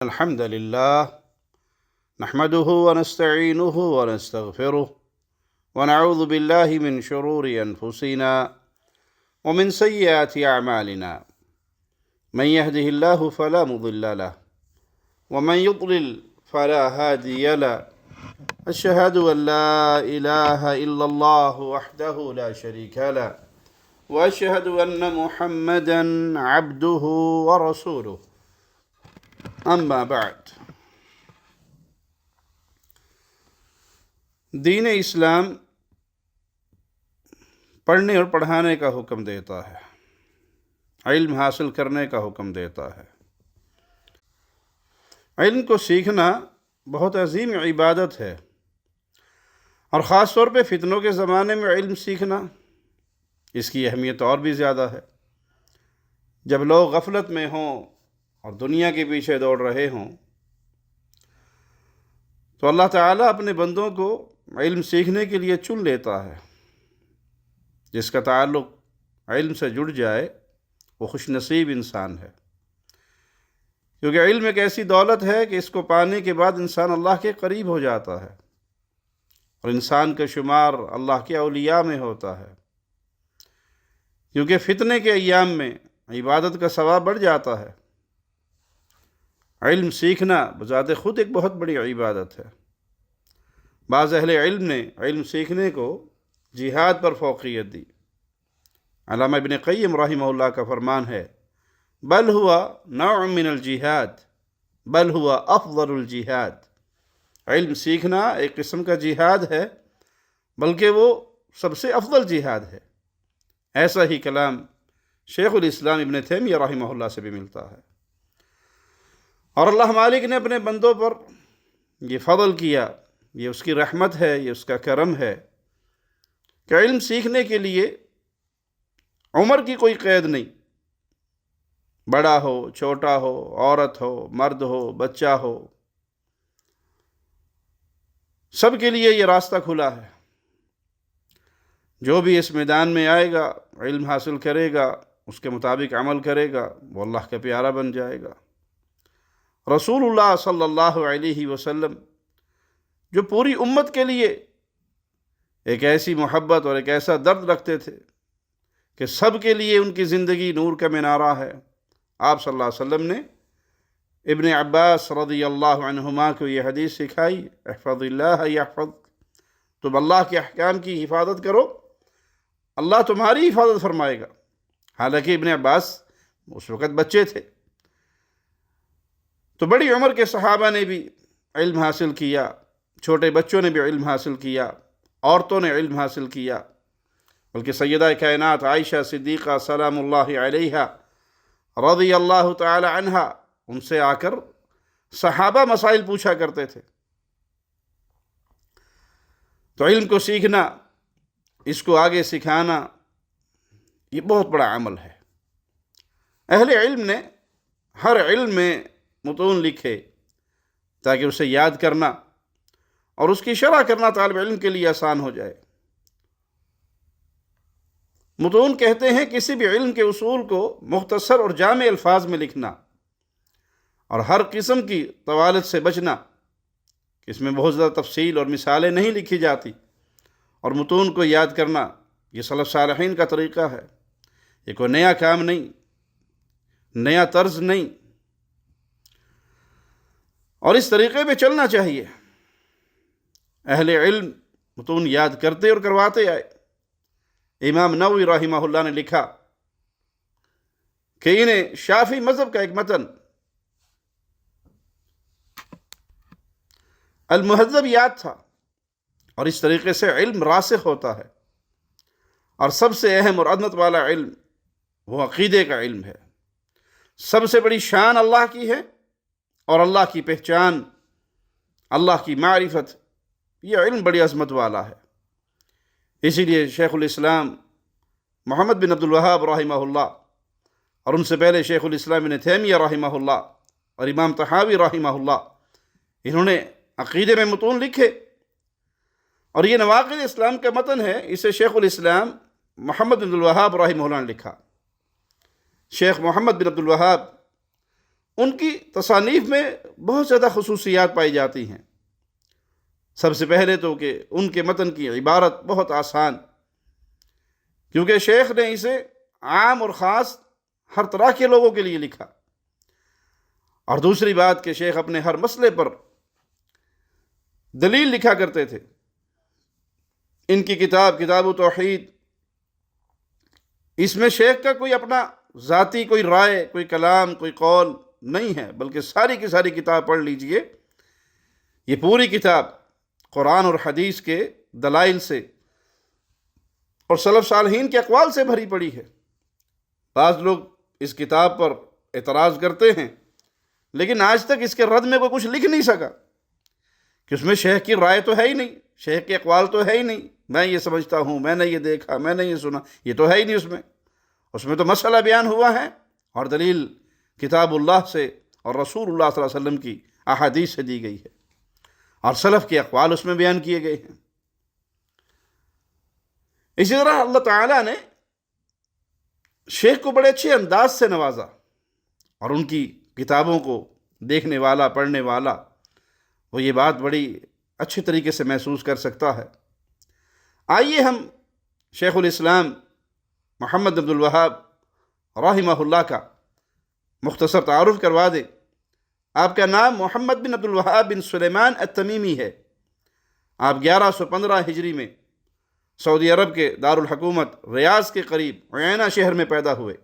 الحمد لله نحمده ونستعينه ونستغفره ونعوذ بالله من شرور أنفسنا ومن سيئات أعمالنا من يهده الله فلا مضل له ومن يضلل فلا هادي له أشهد أن لا إله إلا الله وحده لا شريك له وأشهد أن محمدا عبده ورسوله اما بعد دین اسلام پڑھنے اور پڑھانے کا حکم دیتا ہے، علم حاصل کرنے کا حکم دیتا ہے۔ علم کو سیکھنا بہت عظیم عبادت ہے، اور خاص طور پہ فتنوں کے زمانے میں علم سیکھنا اس کی اہمیت اور بھی زیادہ ہے۔ جب لوگ غفلت میں ہوں اور دنیا کے پیچھے دوڑ رہے ہوں تو اللہ تعالیٰ اپنے بندوں کو علم سیکھنے کے لیے چن لیتا ہے۔ جس کا تعلق علم سے جڑ جائے وہ خوش نصیب انسان ہے، کیونکہ علم ایک ایسی دولت ہے کہ اس کو پانے کے بعد انسان اللہ کے قریب ہو جاتا ہے، اور انسان کا شمار اللہ کے اولیاء میں ہوتا ہے، کیونکہ فتنے کے ایام میں عبادت کا ثواب بڑھ جاتا ہے۔ علم سیکھنا بذات خود ایک بہت بڑی عبادت ہے۔ بعض اہل علم نے علم سیکھنے کو جہاد پر فوقیت دی۔ علامہ ابن قیم رحمہ اللہ کا فرمان ہے، بل ہوا نوع من الجہاد بل ہوا افضل الجہاد۔ علم سیکھنا ایک قسم کا جہاد ہے، بلکہ وہ سب سے افضل جہاد ہے۔ ایسا ہی کلام شیخ الاسلام ابن تیمیہ رحمہ اللہ سے بھی ملتا ہے۔ اور اللہ مالک نے اپنے بندوں پر یہ فضل کیا، یہ اس کی رحمت ہے، یہ اس کا کرم ہے کہ علم سیکھنے کے لیے عمر کی کوئی قید نہیں۔ بڑا ہو، چھوٹا ہو، عورت ہو، مرد ہو، بچہ ہو، سب کے لیے یہ راستہ کھلا ہے۔ جو بھی اس میدان میں آئے گا، علم حاصل کرے گا، اس کے مطابق عمل کرے گا، وہ اللہ کا پیارا بن جائے گا۔ رسول اللہ صلی اللہ علیہ وسلم جو پوری امت کے لیے ایک ایسی محبت اور ایک ایسا درد رکھتے تھے کہ سب کے لیے ان کی زندگی نور کا مینارہ ہے، آپ صلی اللہ علیہ وسلم نے ابن عباس رضی اللہ عنہما کو یہ حدیث سکھائی، احفظ اللہ یحفظ، تم اللہ کے احکام کی حفاظت کرو، اللہ تمہاری حفاظت فرمائے گا۔ حالانکہ ابن عباس اس وقت بچے تھے، تو بڑی عمر کے صحابہ نے بھی علم حاصل کیا، چھوٹے بچوں نے بھی علم حاصل کیا، عورتوں نے علم حاصل کیا، بلکہ سیدہ کائنات عائشہ صدیقہ سلام اللہ علیہا رضی اللہ تعالی عنہا، ان سے آ کر صحابہ مسائل پوچھا کرتے تھے۔ تو علم کو سیکھنا، اس کو آگے سکھانا، یہ بہت بڑا عمل ہے۔ اہل علم نے ہر علم میں متون لکھے تاکہ اسے یاد کرنا اور اس کی شرح کرنا طالب علم کے لیے آسان ہو جائے۔ متون کہتے ہیں کسی بھی علم کے اصول کو مختصر اور جامع الفاظ میں لکھنا، اور ہر قسم کی طوالت سے بچنا، اس میں بہت زیادہ تفصیل اور مثالیں نہیں لکھی جاتی، اور متون کو یاد کرنا یہ سلف صالحین کا طریقہ ہے۔ یہ کوئی نیا کام نہیں، نیا طرز نہیں، اور اس طریقے پہ چلنا چاہیے۔ اہل علم متون یاد کرتے اور کرواتے آئے۔ امام نووی رحمہ اللہ نے لکھا کہ انہیں شافعی مذہب کا ایک متن المہذب یاد تھا، اور اس طریقے سے علم راسخ ہوتا ہے۔ اور سب سے اہم اور عظمت والا علم وہ عقیدے کا علم ہے۔ سب سے بڑی شان اللہ کی ہے، اور اللہ کی پہچان، اللہ کی معرفت، یہ علم بڑی عظمت والا ہے۔ اسی لیے شیخ الاسلام محمد بن عبد الوہاب رحمہ اللہ، اور ان سے پہلے شیخ الاسلام ابن تیمیہ رحمہ اللہ اور امام طحاوی رحمہ اللہ، انہوں نے عقیدے میں متون لکھے، اور یہ نواقض اسلام کا متن ہے، اسے شیخ الاسلام محمد بن عبد الوہاب رحمہ اللہ نے لکھا۔ شیخ محمد بن عبد الوہاب ان کی تصانیف میں بہت زیادہ خصوصیات پائی جاتی ہیں۔ سب سے پہلے تو کہ ان کے متن کی عبارت بہت آسان، کیونکہ شیخ نے اسے عام اور خاص ہر طرح کے لوگوں کے لیے لکھا۔ اور دوسری بات کہ شیخ اپنے ہر مسئلے پر دلیل لکھا کرتے تھے۔ ان کی کتاب التوحید، اس میں شیخ کا کوئی اپنا ذاتی کوئی رائے، کوئی کلام، کوئی قول نہیں ہے، بلکہ ساری کی ساری کتاب پڑھ لیجئے، یہ پوری کتاب قرآن اور حدیث کے دلائل سے اور سلف صالحین کے اقوال سے بھری پڑی ہے۔ بعض لوگ اس کتاب پر اعتراض کرتے ہیں، لیکن آج تک اس کے رد میں کوئی کچھ لکھ نہیں سکا، کہ اس میں شیخ کی رائے تو ہے ہی نہیں، شیخ کے اقوال تو ہے ہی نہیں، میں یہ سمجھتا ہوں، میں نے یہ دیکھا، میں نے یہ سنا، یہ تو ہے ہی نہیں اس میں تو مسئلہ بیان ہوا ہے، اور دلیل کتاب اللہ سے اور رسول اللہ صلی اللہ علیہ وسلم کی احادیث سے دی گئی ہے، اور سلف کے اقوال اس میں بیان کیے گئے ہیں۔ اسی طرح اللہ تعالیٰ نے شیخ کو بڑے اچھے انداز سے نوازا، اور ان کی کتابوں کو دیکھنے والا، پڑھنے والا، وہ یہ بات بڑی اچھے طریقے سے محسوس کر سکتا ہے۔ آئیے ہم شیخ الاسلام محمد عبد الوہاب رحمہ اللہ کا مختصر تعارف کروا دیں۔ آپ کا نام محمد بن عبد الوہاب بن سلیمان التمیمی ہے۔ آپ 1115 ہجری میں سعودی عرب کے دارالحکومت ریاض کے قریب عیینہ شہر میں پیدا ہوئے۔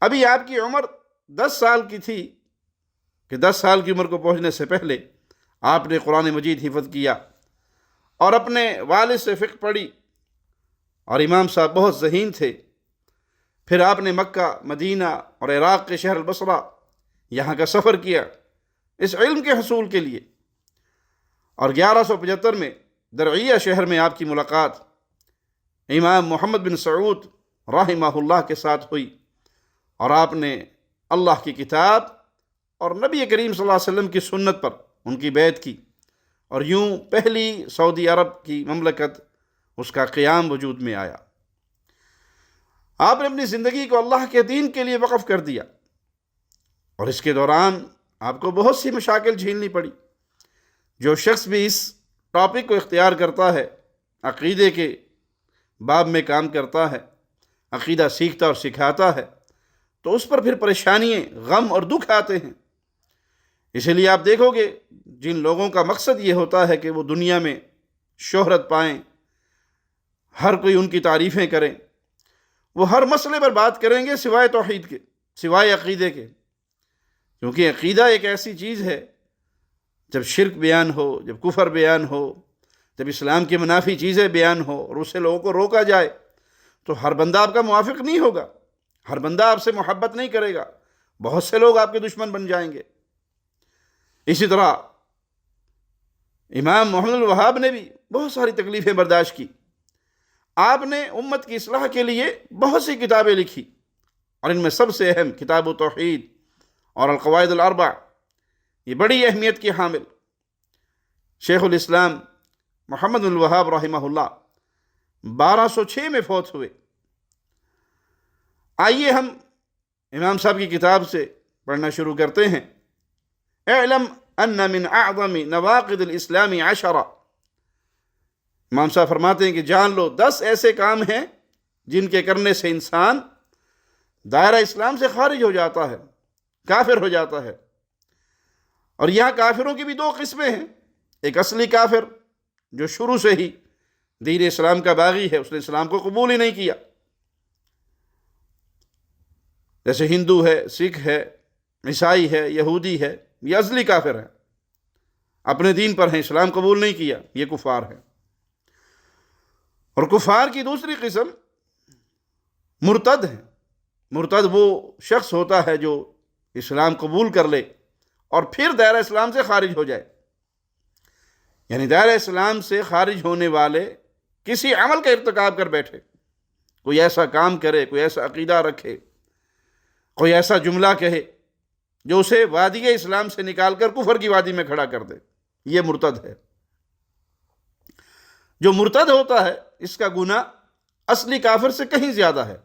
ابھی آپ کی عمر 10 سال کی تھی کہ 10 سال کی عمر کو پہنچنے سے پہلے آپ نے قرآن مجید حفظ کیا اور اپنے والد سے فقہ پڑھی، اور امام صاحب بہت ذہین تھے۔ پھر آپ نے مکہ، مدینہ اور عراق کے شہر البصرہ یہاں کا سفر کیا اس علم کے حصول کے لیے، اور 1175 میں درعیہ شہر میں آپ کی ملاقات امام محمد بن سعود رحمہ اللہ کے ساتھ ہوئی، اور آپ نے اللہ کی کتاب اور نبی کریم صلی اللہ علیہ وسلم کی سنت پر ان کی بیعت کی، اور یوں پہلی سعودی عرب کی مملکت، اس کا قیام وجود میں آیا۔ آپ نے اپنی زندگی کو اللہ کے دین کے لیے وقف کر دیا، اور اس کے دوران آپ کو بہت سی مشاکل جھیلنی پڑی۔ جو شخص بھی اس ٹاپک کو اختیار کرتا ہے، عقیدے کے باب میں کام کرتا ہے، عقیدہ سیکھتا اور سکھاتا ہے، تو اس پر پھر پریشانیاں، غم اور دکھ آتے ہیں۔ اسی لیے آپ دیکھو گے جن لوگوں کا مقصد یہ ہوتا ہے کہ وہ دنیا میں شہرت پائیں، ہر کوئی ان کی تعریفیں کریں، وہ ہر مسئلے پر بات کریں گے سوائے توحید کے، سوائے عقیدے کے، کیونکہ عقیدہ ایک ایسی چیز ہے جب شرک بیان ہو، جب کفر بیان ہو، جب اسلام کی منافی چیزیں بیان ہو اور اسے لوگوں کو روکا جائے، تو ہر بندہ آپ کا موافق نہیں ہوگا، ہر بندہ آپ سے محبت نہیں کرے گا، بہت سے لوگ آپ کے دشمن بن جائیں گے۔ اسی طرح امام محمد الوہاب نے بھی بہت ساری تکلیفیں برداشت کی۔ آپ نے امت کی اصلاح کے لیے بہت سی کتابیں لکھی، اور ان میں سب سے اہم کتاب التوحید اور القواعد الاربع، یہ بڑی اہمیت کی حامل۔ شیخ الاسلام محمد الوہاب رحمہ اللہ 1206 میں فوت ہوئے۔ آئیے ہم امام صاحب کی کتاب سے پڑھنا شروع کرتے ہیں۔ اعلم ان من اعظم نواقض الاسلام 10۔ امام صاحب فرماتے ہیں کہ جان لو 10 ایسے کام ہیں جن کے کرنے سے انسان دائرہ اسلام سے خارج ہو جاتا ہے، کافر ہو جاتا ہے۔ اور یہاں کافروں کی بھی 2 قسمیں ہیں۔ ایک اصلی کافر جو شروع سے ہی دین اسلام کا باغی ہے، اس نے اسلام کو قبول ہی نہیں کیا، جیسے ہندو ہے، سکھ ہے، عیسائی ہے، یہودی ہے، یہ اصلی کافر ہے، اپنے دین پر ہیں، اسلام قبول نہیں کیا، یہ کفار ہے۔ اور کفار کی دوسری قسم مرتد ہے۔ مرتد وہ شخص ہوتا ہے جو اسلام قبول کر لے اور پھر دائرہ اسلام سے خارج ہو جائے، یعنی دائرہ اسلام سے خارج ہونے والے کسی عمل کا ارتکاب کر بیٹھے، کوئی ایسا کام کرے، کوئی ایسا عقیدہ رکھے، کوئی ایسا جملہ کہے جو اسے وادی اسلام سے نکال کر کفر کی وادی میں کھڑا کر دے، یہ مرتد ہے۔ جو مرتد ہوتا ہے اس کا گناہ اصلی کافر سے کہیں زیادہ ہے۔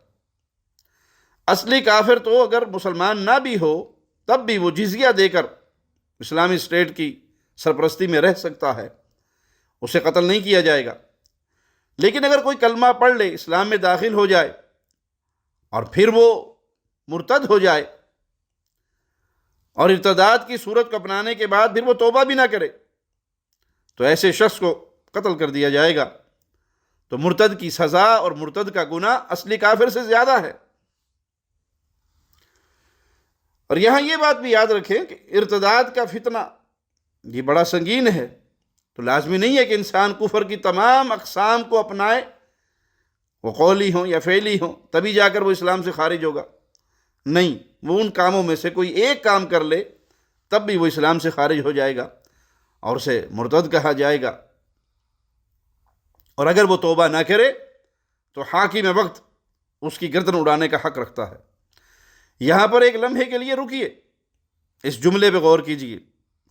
اصلی کافر تو اگر مسلمان نہ بھی ہو تب بھی وہ جزیہ دے کر اسلامی اسٹیٹ کی سرپرستی میں رہ سکتا ہے، اسے قتل نہیں کیا جائے گا۔ لیکن اگر کوئی کلمہ پڑھ لے، اسلام میں داخل ہو جائے اور پھر وہ مرتد ہو جائے اور ارتداد کی صورت کو اپنانے کے بعد پھر وہ توبہ بھی نہ کرے، تو ایسے شخص کو قتل کر دیا جائے گا۔ تو مرتد کی سزا اور مرتد کا گناہ اصلی کافر سے زیادہ ہے۔ اور یہاں یہ بات بھی یاد رکھیں کہ ارتداد کا فتنہ یہ بڑا سنگین ہے، تو لازمی نہیں ہے کہ انسان کفر کی تمام اقسام کو اپنائے، وہ قولی ہوں یا فعلی ہوں، تبھی جا کر وہ اسلام سے خارج ہوگا۔ نہیں، وہ ان کاموں میں سے کوئی ایک کام کر لے تب بھی وہ اسلام سے خارج ہو جائے گا اور اسے مرتد کہا جائے گا۔ اور اگر وہ توبہ نہ کرے تو حاکم وقت اس کی گردن اڑانے کا حق رکھتا ہے۔ یہاں پر ایک لمحے کے لیے رکیے، اس جملے پہ غور کیجیے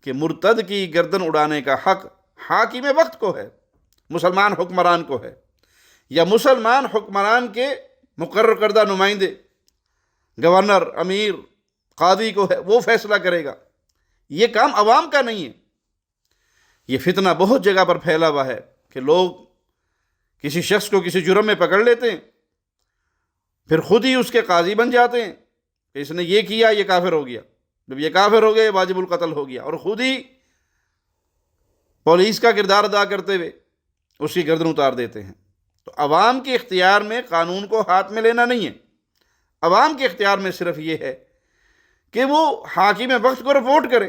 کہ مرتد کی گردن اڑانے کا حق حاکم وقت کو ہے، مسلمان حکمران کو ہے، یا مسلمان حکمران کے مقرر کردہ نمائندے، گورنر، امیر، قاضی کو ہے، وہ فیصلہ کرے گا۔ یہ کام عوام کا نہیں ہے۔ یہ فتنہ بہت جگہ پر پھیلا ہوا ہے کہ لوگ کسی شخص کو کسی جرم میں پکڑ لیتے ہیں، پھر خود ہی اس کے قاضی بن جاتے ہیں کہ اس نے یہ کیا، یہ کافر ہو گیا، جب یہ کافر ہو گیا یہ واجب القتل ہو گیا، اور خود ہی پولیس کا کردار ادا کرتے ہوئے اس کی گردن اتار دیتے ہیں۔ تو عوام کے اختیار میں قانون کو ہاتھ میں لینا نہیں ہے، عوام کے اختیار میں صرف یہ ہے کہ وہ حاکم وقت کو رپورٹ کرے،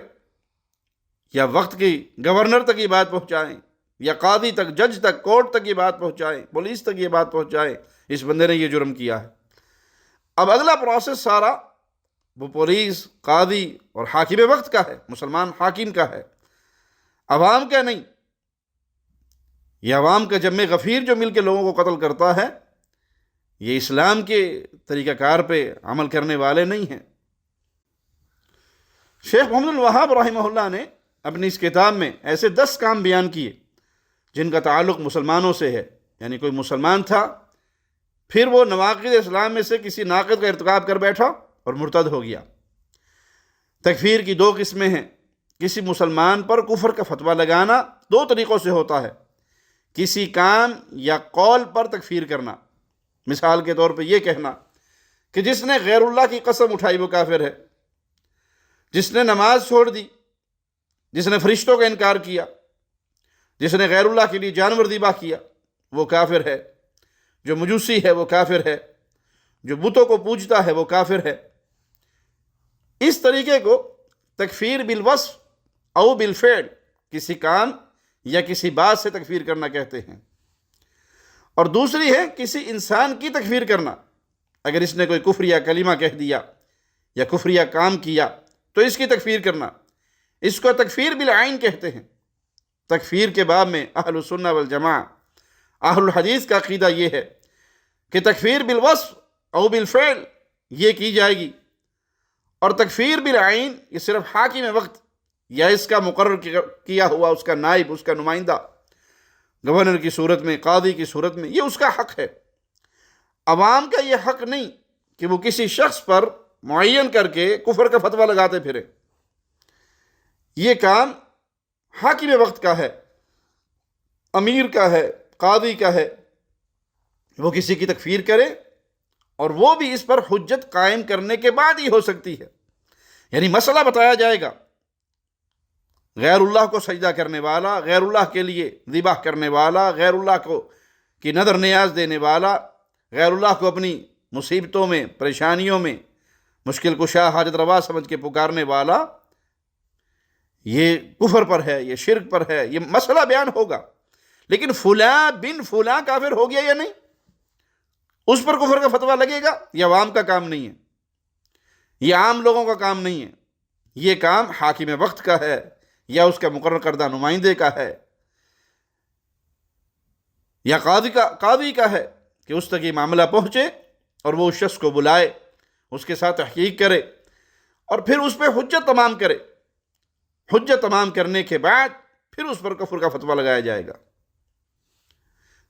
یا وقت کی گورنر تک یہ بات پہنچائیں، یا قاضی تک، جج تک، کورٹ تک یہ بات پہنچائیں، پولیس تک یہ بات پہنچائیں اس بندے نے یہ جرم کیا ہے۔ اب اگلا پروسیس سارا وہ پولیس، قاضی اور حاکم وقت کا ہے، مسلمان حاکم کا ہے، عوام کا نہیں۔ یہ عوام کا جمع غفیر جو مل کے لوگوں کو قتل کرتا ہے، یہ اسلام کے طریقہ کار پہ عمل کرنے والے نہیں ہیں۔ شیخ محمد الوہاب رحمہ اللہ نے اپنی اس کتاب میں ایسے 10 کام بیان کیے جن کا تعلق مسلمانوں سے ہے، یعنی کوئی مسلمان تھا، پھر وہ نواقض اسلام میں سے کسی ناقض کا ارتکاب کر بیٹھا اور مرتد ہو گیا۔ تکفیر کی 2 قسمیں ہیں۔ کسی مسلمان پر کفر کا فتویٰ لگانا 2 طریقوں سے ہوتا ہے، کسی کام یا قول پر تکفیر کرنا، مثال کے طور پہ یہ کہنا کہ جس نے غیر اللہ کی قسم اٹھائی وہ کافر ہے، جس نے نماز چھوڑ دی، جس نے فرشتوں کا انکار کیا، جس نے غیر اللہ کے لیے جانور ذبح کیا وہ کافر ہے، جو مجوسی ہے وہ کافر ہے، جو بتوں کو پوجتا ہے وہ کافر ہے۔ اس طریقے کو تکفیر بالوصف او بالفعل، کسی کام یا کسی بات سے تکفیر کرنا کہتے ہیں۔ اور دوسری ہے کسی انسان کی تکفیر کرنا، اگر اس نے کوئی کفریہ کلمہ کہہ دیا یا کفریہ کام کیا تو اس کی تکفیر کرنا، اس کو تکفیر بالعین کہتے ہیں۔ تکفیر کے باب میں اہل السنہ والجماعہ، اہل الحدیث کا عقیدہ یہ ہے کہ تکفیر بالوصف او بالفعل یہ کی جائے گی، اور تکفیر بالعین یہ صرف حاکم وقت یا اس کا مقرر کیا ہوا اس کا نائب، اس کا نمائندہ، گورنر کی صورت میں، قاضی کی صورت میں، یہ اس کا حق ہے۔ عوام کا یہ حق نہیں کہ وہ کسی شخص پر معین کر کے کفر کا فتویٰ لگاتے پھرے۔ یہ کام حاکم وقت کا ہے، امیر کا ہے، قاضی کا ہے، وہ کسی کی تکفیر کرے اور وہ بھی اس پر حجت قائم کرنے کے بعد ہی ہو سکتی ہے۔ یعنی مسئلہ بتایا جائے گا، غیر اللہ کو سجدہ کرنے والا، غیر اللہ کے لیے ذبح کرنے والا، غیر اللہ کو کی نظر نیاز دینے والا، غیر اللہ کو اپنی مصیبتوں میں، پریشانیوں میں مشکل کشا، حاجت روا سمجھ کے پکارنے والا، یہ کفر پر ہے، یہ شرک پر ہے، یہ مسئلہ بیان ہوگا۔ لیکن فلاں بن فلاں کافر ہو گیا یا نہیں، اس پر کفر کا فتویٰ لگے گا، یہ عوام کا کام نہیں ہے، یہ عام لوگوں کا کام نہیں ہے، یہ کام حاکم وقت کا ہے یا اس کا مقرر کردہ نمائندے کا ہے یا قاضی کا ہے کہ اس تک یہ معاملہ پہنچے اور وہ اس شخص کو بلائے، اس کے ساتھ تحقیق کرے اور پھر اس پہ حجت تمام کرے۔ حجت تمام کرنے کے بعد پھر اس پر کفر کا فتویٰ لگایا جائے گا۔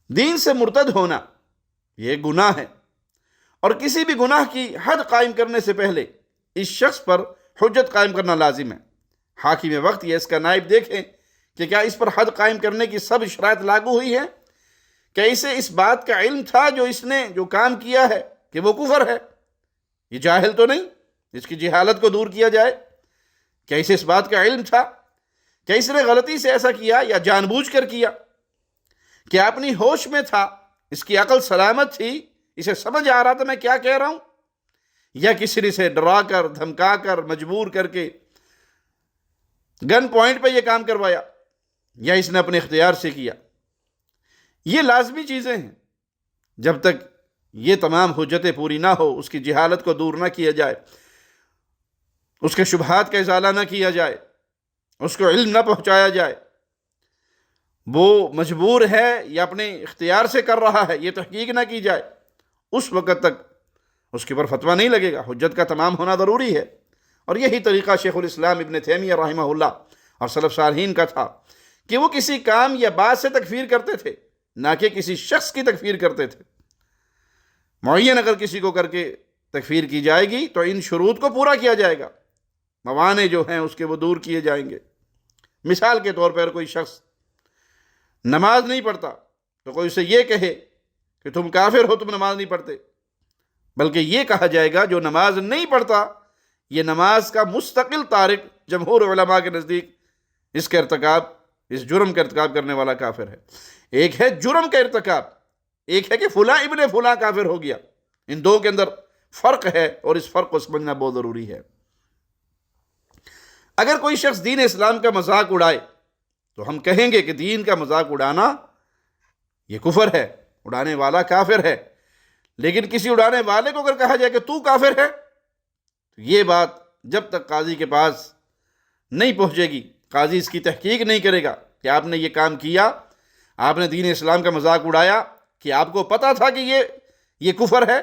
دین سے مرتد ہونا یہ گناہ ہے، اور کسی بھی گناہ کی حد قائم کرنے سے پہلے اس شخص پر حجت قائم کرنا لازم ہے۔ حاکم وقت یا اس کا نائب دیکھیں کہ کیا اس پر حد قائم کرنے کی سب شرائط لاگو ہوئی ہیں، کہ اسے اس بات کا علم تھا جو اس نے جو کام کیا ہے کہ وہ کفر ہے، یہ جاہل تو نہیں، اس کی جہالت کو دور کیا جائے، کیا اسے اس بات کا علم تھا، کیا اس نے غلطی سے ایسا کیا یا جان بوجھ کر کیا، کیا اپنی ہوش میں تھا، اس کی عقل سلامت تھی، اسے سمجھ آ رہا تھا میں کیا کہہ رہا ہوں، یا کسی نے اسے ڈرا کر دھمکا کر مجبور کر کے گن پوائنٹ پہ یہ کام کروایا، یا اس نے اپنے اختیار سے کیا۔ یہ لازمی چیزیں ہیں۔ جب تک یہ تمام حجتیں پوری نہ ہو، اس کی جہالت کو دور نہ کیا جائے، اس کے شبہات کا ازالہ نہ کیا جائے، اس کو علم نہ پہنچایا جائے، وہ مجبور ہے یا اپنے اختیار سے کر رہا ہے، یہ تحقیق نہ کی جائے، اس وقت تک اس کے اوپر فتویٰ نہیں لگے گا۔ حجت کا تمام ہونا ضروری ہے، اور یہی طریقہ شیخ الاسلام ابن تیمیہ رحمہ اللہ اور سلف صالحین کا تھا کہ وہ کسی کام یا بات سے تکفیر کرتے تھے، نہ کہ کسی شخص کی تکفیر کرتے تھے۔ معین اگر کسی کو کر کے تکفیر کی جائے گی تو ان شروط کو پورا کیا جائے گا، موانع جو ہیں اس کے وہ دور کیے جائیں گے۔ مثال کے طور پر کوئی شخص نماز نہیں پڑھتا تو کوئی اسے یہ کہے کہ تم کافر ہو، تم نماز نہیں پڑھتے، بلکہ یہ کہا جائے گا جو نماز نہیں پڑھتا یہ نماز کا مستقل تارک جمہور علماء کے نزدیک اس جرم کا ارتکاب کرنے والا کافر ہے۔ ایک ہے جرم کا ارتکاب، ایک ہے کہ فلاں ابن فلاں کافر ہو گیا۔ ان دو کے اندر فرق ہے، اور اس فرق کو سمجھنا بہت ضروری ہے۔ اگر کوئی شخص دین اسلام کا مذاق اڑائے تو ہم کہیں گے کہ دین کا مذاق اڑانا یہ کفر ہے، اڑانے والا کافر ہے۔ لیکن کسی اڑانے والے کو اگر کہا جائے کہ تو کافر ہے، تو یہ بات جب تک قاضی کے پاس نہیں پہنچے گی، قاضی اس کی تحقیق نہیں کرے گا کہ آپ نے یہ کام کیا، آپ نے دین اسلام کا مذاق اڑایا، کہ آپ کو پتا تھا کہ یہ کفر ہے،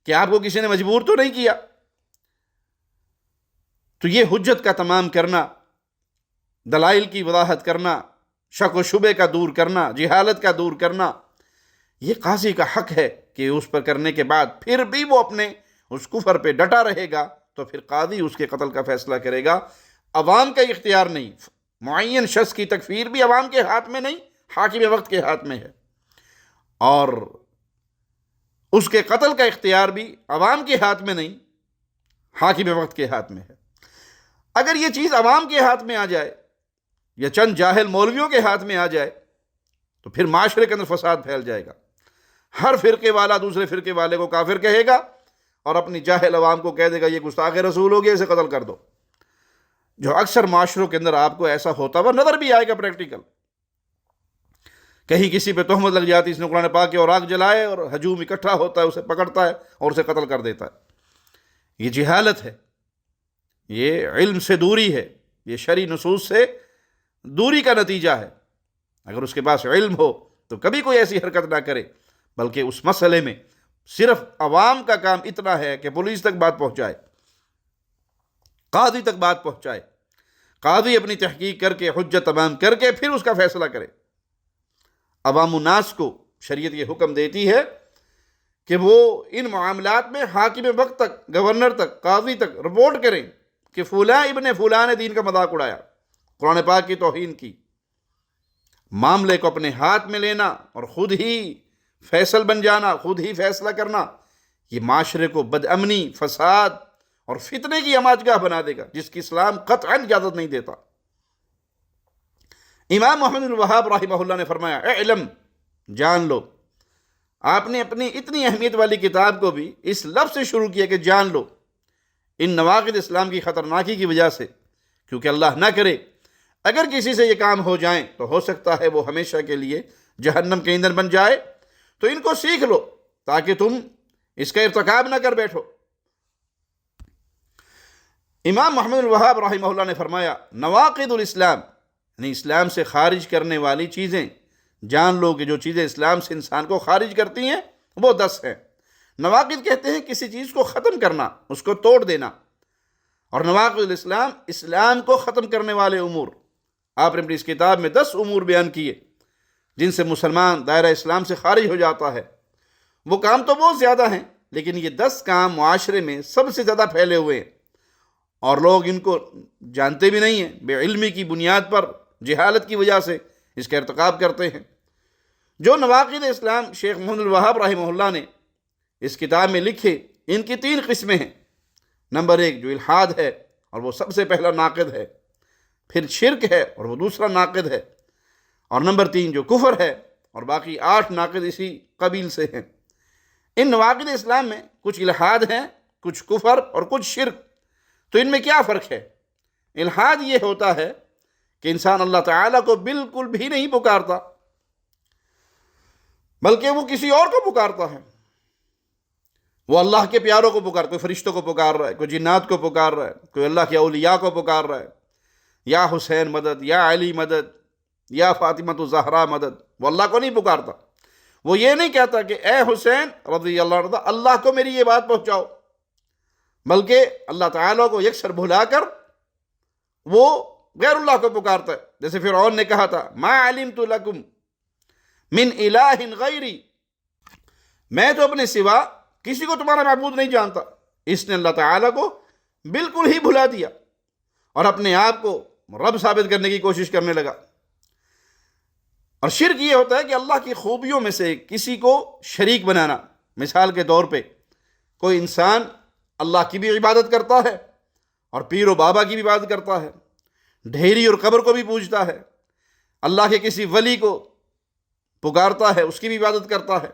کہ آپ کو کسی نے مجبور تو نہیں کیا، تو یہ حجت کا تمام کرنا، دلائل کی وضاحت کرنا، شک و شبے کا دور کرنا، جہالت کا دور کرنا، یہ قاضی کا حق ہے کہ اس پر کرنے کے بعد پھر بھی وہ اپنے اس کفر پہ ڈٹا رہے گا تو پھر قاضی اس کے قتل کا فیصلہ کرے گا۔ عوام کا اختیار نہیں، معین شخص کی تکفیر بھی عوام کے ہاتھ میں نہیں، حاکم وقت کے ہاتھ میں ہے، اور اس کے قتل کا اختیار بھی عوام کے ہاتھ میں نہیں، حاکم وقت کے ہاتھ میں ہے۔ اگر یہ چیز عوام کے ہاتھ میں آ جائے یا چند جاہل مولویوں کے ہاتھ میں آ جائے تو پھر معاشرے کے اندر فساد پھیل جائے گا۔ ہر فرقے والا دوسرے فرقے والے کو کافر کہے گا اور اپنی جاہل عوام کو کہہ دے گا یہ گستاخ رسول ہو گیا، اسے قتل کر دو، جو اکثر معاشروں کے اندر آپ کو ایسا ہوتا ہوا نظر بھی آئے گا پریکٹیکل۔ کہیں کسی پہ تہمت لگ جاتی، اس نے قرآن پاک کے اوراق جلائے، اور ہجوم اکٹھا ہوتا ہے، اسے پکڑتا ہے اور اسے قتل کر دیتا ہے۔ یہ جہالت ہے، یہ علم سے دوری ہے، یہ شرعی نصوص سے دوری کا نتیجہ ہے۔ اگر اس کے پاس علم ہو تو کبھی کوئی ایسی حرکت نہ کرے، بلکہ اس مسئلے میں صرف عوام کا کام اتنا ہے کہ پولیس تک بات پہنچائے، قاضی تک بات پہنچائے، قاضی اپنی تحقیق کر کے حجت تمام کر کے پھر اس کا فیصلہ کرے۔ عوام الناس کو شریعت یہ حکم دیتی ہے کہ وہ ان معاملات میں حاکم وقت تک، گورنر تک، قاضی تک رپورٹ کریں کہ فلاں ابن فلاں نے دین کا مذاق اڑایا، قرآن پاک کی توہین کی۔ معاملے کو اپنے ہاتھ میں لینا اور خود ہی فیصل بن جانا، خود ہی فیصلہ کرنا، یہ معاشرے کو بد امنی، فساد اور فتنے کی ہماجگاہ بنا دے گا، جس کی اسلام قطعاً اجازت نہیں دیتا۔ امام محمد بن وہاب رحمہ اللہ نے فرمایا، اعلم، جان لو۔ آپ نے اپنی اتنی اہمیت والی کتاب کو بھی اس لفظ سے شروع کیا کہ جان لو، ان نواقض اسلام کی خطرناکی کی وجہ سے، کیونکہ اللہ نہ کرے اگر کسی سے یہ کام ہو جائیں تو ہو سکتا ہے وہ ہمیشہ کے لیے جہنم کے ایندھن بن جائے، تو ان کو سیکھ لو تاکہ تم اس کا ارتکاب نہ کر بیٹھو۔ امام محمد بن وہاب رحمہ اللہ نے فرمایا، نواقض الاسلام، یعنی اسلام سے خارج کرنے والی چیزیں، جان لو کہ جو چیزیں اسلام سے انسان کو خارج کرتی ہیں وہ 10 ہیں۔ نواقض کہتے ہیں کسی چیز کو ختم کرنا، اس کو توڑ دینا، اور نواقض الاسلام، اسلام کو ختم کرنے والے امور۔ آپ نے اپنی اس کتاب میں 10 امور بیان کیے جن سے مسلمان دائرہ اسلام سے خارج ہو جاتا ہے۔ وہ کام تو بہت زیادہ ہیں، لیکن یہ 10 کام معاشرے میں سب سے زیادہ پھیلے ہوئے ہیں، اور لوگ ان کو جانتے بھی نہیں ہیں، بے علمی کی بنیاد پر، جہالت کی وجہ سے اس کا ارتکاب کرتے ہیں۔ جو نواقض اسلام شیخ محمد الوہاب رحمہ اللہ نے اس کتاب میں لکھے، ان کی 3 قسمیں ہیں۔ نمبر 1 جو الحاد ہے، اور وہ سب سے پہلا ناقض ہے، پھر شرک ہے اور وہ دوسرا ناقض ہے، اور نمبر 3 جو کفر ہے، اور باقی 8 ناقض اسی قبیل سے ہیں۔ ان نواقض اسلام میں کچھ الحاد ہیں، کچھ کفر اور کچھ شرک۔ تو ان میں کیا فرق ہے؟ الحاد یہ ہوتا ہے کہ انسان اللہ تعالیٰ کو بالکل بھی نہیں پکارتا، بلکہ وہ کسی اور کو پکارتا ہے۔ وہ اللہ کے پیاروں کو پکار، کوئی فرشتوں کو پکار رہا ہے، کوئی جنات کو پکار رہا ہے، کوئی اللہ کے اولیاء کو پکار رہا ہے، یا حسین مدد، یا علی مدد، یا فاطمۃ الزہرا مدد۔ وہ اللہ کو نہیں پکارتا۔ وہ یہ نہیں کہتا کہ اے حسین رضی اللہ عنہ اللہ کو میری یہ بات پہنچاؤ، بلکہ اللہ تعالیٰ کو یکسر بھلا کر وہ غیر اللہ کو پکارتا ہے۔ جیسے فرعون نے کہا تھا ما علمت لکم من الہ غیری، میں تو اپنے سوا کسی کو تمہارا معبود نہیں جانتا۔ اس نے اللہ تعالیٰ کو بالکل ہی بھلا دیا اور اپنے آپ کو رب ثابت کرنے کی کوشش کرنے لگا۔ اور شرک یہ ہوتا ہے کہ اللہ کی خوبیوں میں سے کسی کو شریک بنانا۔ مثال کے طور پہ کوئی انسان اللہ کی بھی عبادت کرتا ہے اور پیر و بابا کی بھی عبادت کرتا ہے، ڈھیری اور قبر کو بھی پوجتا ہے، اللہ کے کسی ولی کو پکارتا ہے، اس کی بھی عبادت کرتا ہے،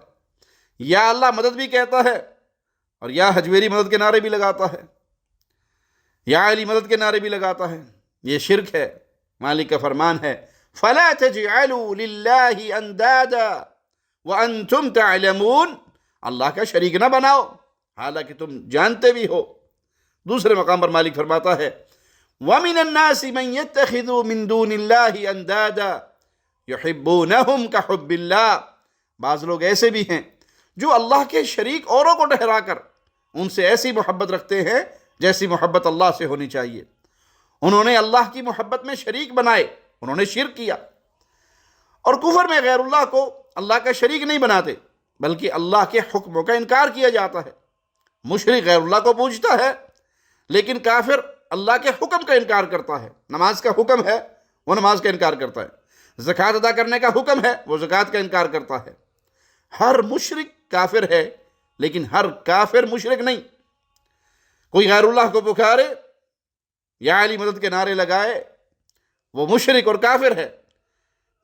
یا اللہ مدد بھی کہتا ہے اور یا حجویری مدد کے نعرے بھی لگاتا ہے، یا علی مدد کے نعرے بھی لگاتا ہے۔ یہ شرک ہے۔ مالک کا فرمان ہے فَلَا تَجْعَلُوا لِلَّهِ أَنْدَادًا وَأَنْتُمْ تَعْلَمُونَ، اللہ کا شریک نہ بناؤ حالانکہ تم جانتے بھی ہو۔ دوسرے مقام پر مالک فرماتا ہے وَمِنَ النَّاسِ مَنْ يَتَّخِذُ مِن دُونِ اللَّهِ أَنْدَادًا يُحِبُّونَهُمْ كَحُبِّ اللَّهِ، بعض لوگ ایسے بھی ہیں جو اللہ کے شریک اوروں کو ٹھہرا کر ان سے ایسی محبت رکھتے ہیں جیسی محبت اللہ سے ہونی چاہیے۔ انہوں نے اللہ کی محبت میں شریک بنائے، انہوں نے شرک کیا۔ اور کفر میں غیر اللہ کو اللہ کا شریک نہیں بناتے، بلکہ اللہ کے حکموں کا انکار کیا جاتا ہے۔ مشرک غیر اللہ کو پوجتا ہے، لیکن کافر اللہ کے حکم کا انکار کرتا ہے۔ نماز کا حکم ہے، وہ نماز کا انکار کرتا ہے۔ زکوٰۃ ادا کرنے کا حکم ہے، وہ زکوٰۃ کا انکار کرتا ہے۔ ہر مشرک کافر ہے، لیکن ہر کافر مشرک نہیں۔ کوئی غیر اللہ کو پکارے یا علی مدد کے نعرے لگائے، وہ مشرک اور کافر ہے،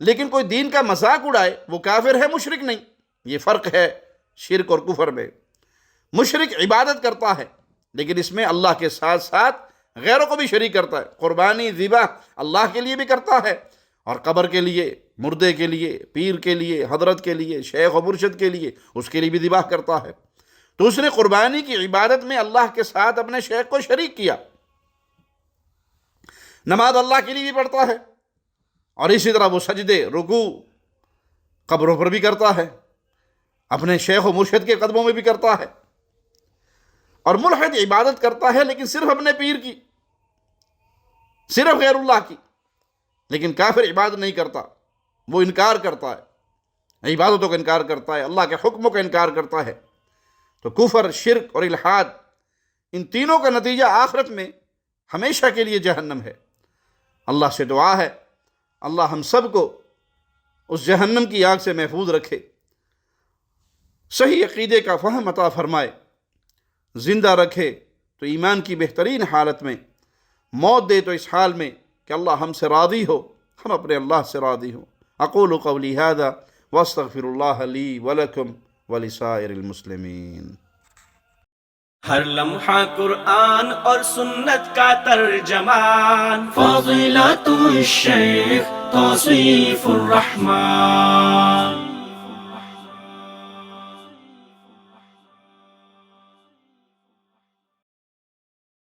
لیکن کوئی دین کا مذاق اڑائے، وہ کافر ہے، مشرک نہیں۔ یہ فرق ہے شرک اور کفر میں۔ مشرک عبادت کرتا ہے، لیکن اس میں اللہ کے ساتھ ساتھ غیروں کو بھی شریک کرتا ہے۔ قربانی ذبح اللہ کے لیے بھی کرتا ہے، اور قبر کے لیے، مردے کے لیے، پیر کے لیے، حضرت کے لیے، شیخ و مرشد کے لیے، اس کے لیے بھی ذبح کرتا ہے۔ تو اس نے قربانی کی عبادت میں اللہ کے ساتھ اپنے شیخ کو شریک کیا۔ نماز اللہ کے لیے بھی پڑھتا ہے، اور اسی طرح وہ سجدے، رکوع قبروں پر بھی کرتا ہے، اپنے شیخ و مرشد کے قدموں میں بھی کرتا ہے۔ اور ملحد عبادت کرتا ہے لیکن صرف اپنے پیر کی، صرف غیر اللہ کی، لیکن کافر عبادت نہیں کرتا، وہ انکار کرتا ہے، عبادتوں کا انکار کرتا ہے، اللہ کے حکموں کا انکار کرتا ہے۔ تو کفر، شرک اور الحاد، ان تینوں کا نتیجہ آخرت میں ہمیشہ کے لیے جہنم ہے۔ اللہ سے دعا ہے اللہ ہم سب کو اس جہنم کی آگ سے محفوظ رکھے، صحیح عقیدے کا فہم عطا فرمائے، زندہ رکھے تو ایمان کی بہترین حالت میں، موت دے تو اس حال میں کہ اللہ ہم سے راضی ہو، ہم اپنے اللہ سے راضی ہوں۔ اقول قولی ھذا واستغفر اللہ لی ولکم ولسائر المسلمین۔ ہر لمحہ قرآن اور سنت کا ترجمان، فضیلت الشیخ توصیف الرحمان۔